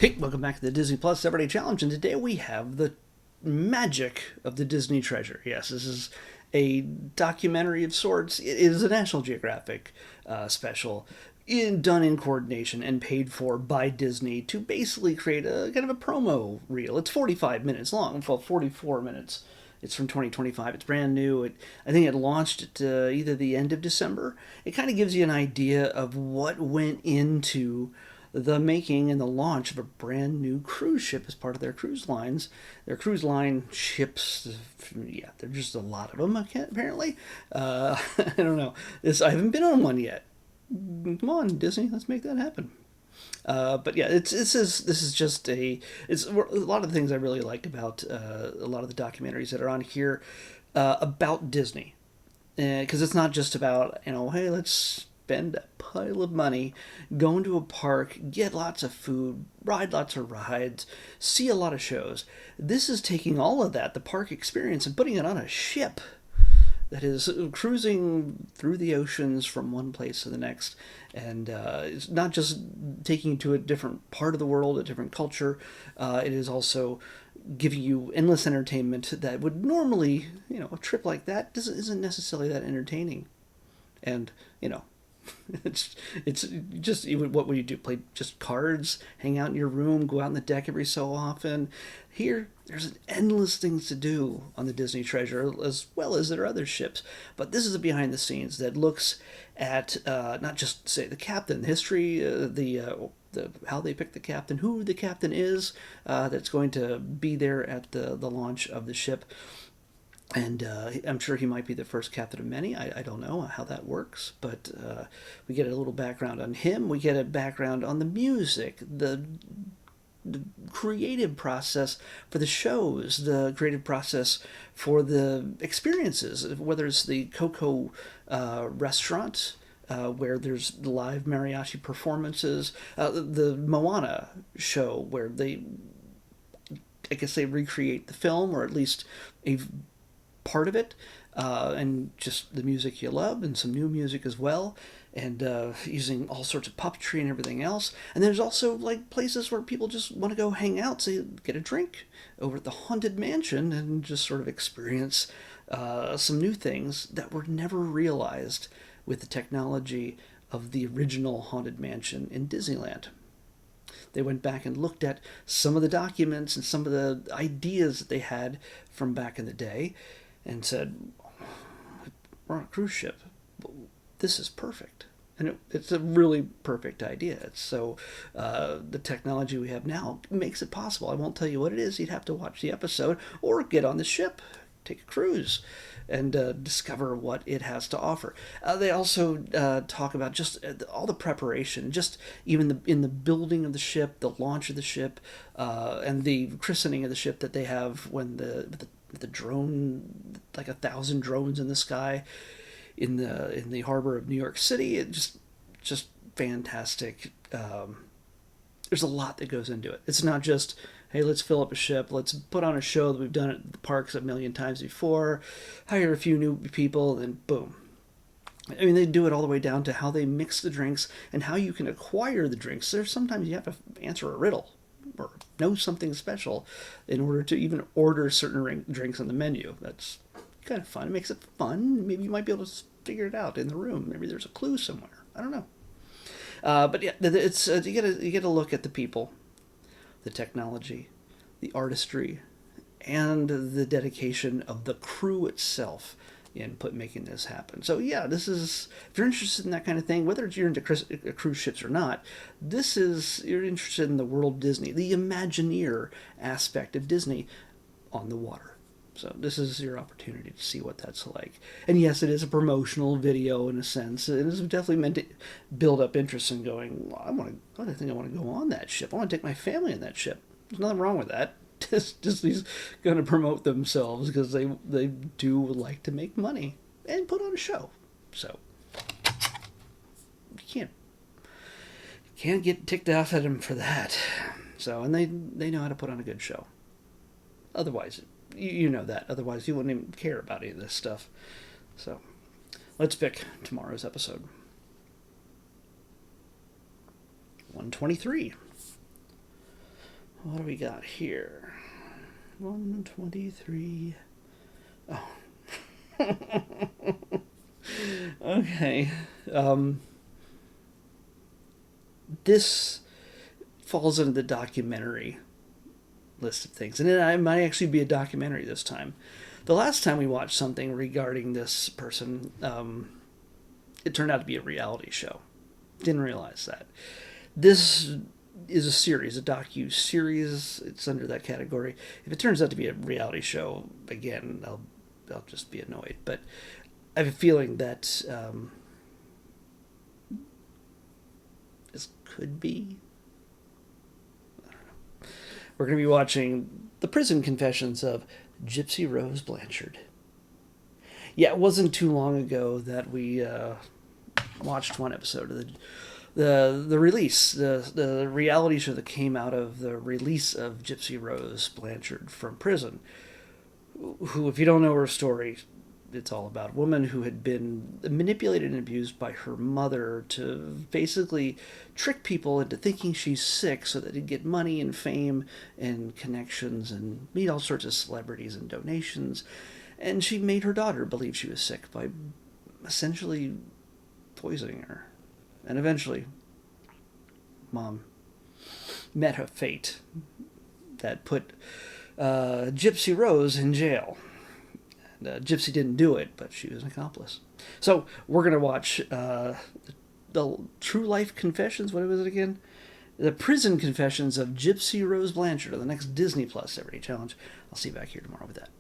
Hey, welcome back to the Disney Plus Everyday Challenge, and today we have the magic of the Disney treasure. Yes, this is a documentary of sorts. It is a National Geographic special done in coordination and paid for by Disney to basically create a kind of a promo reel. It's 45 minutes long, well, 44 minutes. It's from 2025. It's brand new. I think it launched at either the end of December. It kind of gives you an idea of what went into the making and the launch of a brand new cruise ship as part of their cruise lines. Their cruise line ships, yeah, there's just a lot of them, apparently. I don't know. I haven't been on one yet. Come on, Disney, let's make that happen. But yeah, this is just it's a lot of the things I really like about a lot of the documentaries that are on here about Disney, because it's not just about hey, let's spend a pile of money, go into a park, get lots of food, ride lots of rides, see a lot of shows. This is taking all of that, the park experience, and putting it on a ship that is cruising through the oceans from one place to the next. And it's not just taking you to a different part of the world, a different culture. It is also giving you endless entertainment that would normally, a trip like that isn't necessarily that entertaining. And, you know, it's just what would you do? Play just cards, hang out in your room, go out on the deck every so often. Here, there's endless things to do on the Disney Treasure, as well as there are other ships. But this is a behind the scenes that looks at not just say the captain, history, the how they pick the captain, who the captain is that's going to be there at the launch of the ship. And I'm sure he might be the first captain of many. I don't know how that works, but we get a little background on him. We get a background on the music, the creative process for the shows, the creative process for the experiences, whether it's the Coco restaurant. Where there's live mariachi performances, the Moana show where I guess they recreate the film, or at least a part of it, and just the music you love, and some new music as well, and using all sorts of puppetry and everything else. And there's also like places where people just want to go hang out, say get a drink over at the Haunted Mansion, and just sort of experience some new things that were never realized with the technology of the original Haunted Mansion in Disneyland. They went back and looked at some of the documents and some of the ideas that they had from back in the day and said, we're on a cruise ship. This is perfect. And it's a really perfect idea. So the technology we have now makes it possible. I won't tell you what it is. You'd have to watch the episode or get on the ship, take a cruise, and discover what it has to offer. They also talk about just all the preparation, just even in the building of the ship, the launch of the ship, and the christening of the ship that they have when the drone, like 1,000 drones in the sky, in the harbor of New York City. It just fantastic. There's a lot that goes into it. It's not just, hey, let's fill up a ship, let's put on a show that we've done at the parks a million times before, hire a few new people, and boom. I mean, they do it all the way down to how they mix the drinks and how you can acquire the drinks. There's sometimes you have to answer a riddle or know something special in order to even order certain drinks on the menu. That's kind of fun. It makes it fun. Maybe you might be able to figure it out in the room. Maybe there's a clue somewhere. I don't know. But yeah, it's you get a look at the people, the technology, the artistry, and the dedication of the crew itself in making this happen. So yeah, this is, if you're interested in that kind of thing, whether you're into cruise ships or not, you're interested in the world Disney, the Imagineer aspect of Disney on the water. So this is your opportunity to see what that's like. And yes, it is a promotional video in a sense. It is definitely meant to build up interest in going, well, I think I want to go on that ship. I want to take my family on that ship. There's nothing wrong with that. Disney's going to promote themselves because they do like to make money and put on a show. So you can't get ticked off at them for that. So, and they know how to put on a good show. Otherwise, you know that. Otherwise, you wouldn't even care about any of this stuff. So, let's pick tomorrow's episode. 123. what do we got here? 123. Oh. Okay. This falls into the documentary list of things. And it might actually be a documentary this time. The last time we watched something regarding this person, it turned out to be a reality show. Didn't realize that. This is a series, a docu-series. It's under that category. If it turns out to be a reality show, again, I'll just be annoyed. But I have a feeling that this could be. I don't know. We're going to be watching the prison confessions of Gypsy Rose Blanchard. Yeah, it wasn't too long ago that we watched one episode of the release, the reality show that came out of the release of Gypsy Rose Blanchard from prison, who, if you don't know her story, it's all about a woman who had been manipulated and abused by her mother to basically trick people into thinking she's sick so that they'd get money and fame and connections and meet all sorts of celebrities and donations. And she made her daughter believe she was sick by essentially poisoning her. And eventually, Mom met her fate that put Gypsy Rose in jail. And, Gypsy didn't do it, but she was an accomplice. So we're going to watch the True Life Confessions, what was it again? The Prison Confessions of Gypsy Rose Blanchard on the next Disney Plus 7-Day Challenge. I'll see you back here tomorrow with that.